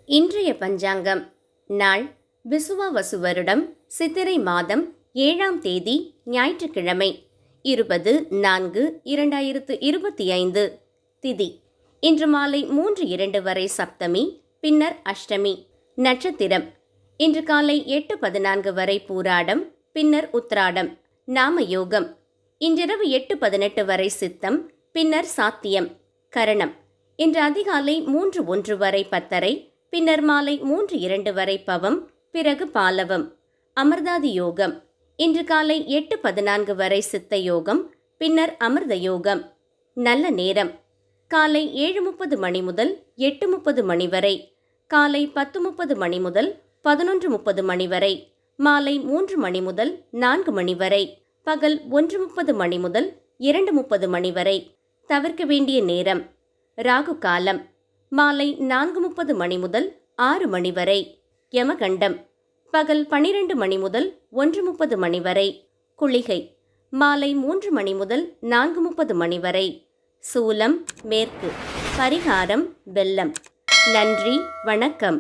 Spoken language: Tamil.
இன்றைய பஞ்சாங்கம். நாள் விசுவாவசு வருடம் சித்திரை மாதம் 7ஆம் தேதி ஞாயிற்றுக்கிழமை 20/4/2025. திதி இன்று மாலை 3:02 வரை சப்தமி, பின்னர் அஷ்டமி. நட்சத்திரம் இன்று காலை 8:14 வரை பூராடம், பின்னர் உத்ராடம். நாம யோகம் இன்றிரவு 8:18 வரை சித்தம், பின்னர் சாத்தியம். கரணம் இன்று அதிகாலை 3:01 வரை பத்தரை, பின்னர் மாலை 3:02 வரை பவம், பிறகு பாலவம். அமிர்தாதி யோகம் இன்று காலை 8:14 வரை சித்த யோகம், பின்னர் அமிர்த யோகம். நல்ல நேரம் காலை 7:30 மணி முதல் 8:30 மணி வரை, காலை 10:30 மணி முதல் 11:30 மணி வரை, மாலை 3 மணி முதல் 4 மணி வரை, பகல் 1:30 மணி முதல் 2:30 மணி வரை. தவிர்க்க வேண்டிய நேரம் ராகு காலம் மாலை 4:30 மணி முதல் 6 மணி வரை. யமகண்டம் பகல் 12 மணி முதல் 1:30 மணி வரை. குளிகை மாலை 3 மணி முதல் 4:30 மணி வரை. சூலம் மேற்கு. பரிகாரம் வெல்லம். நன்றி, வணக்கம்.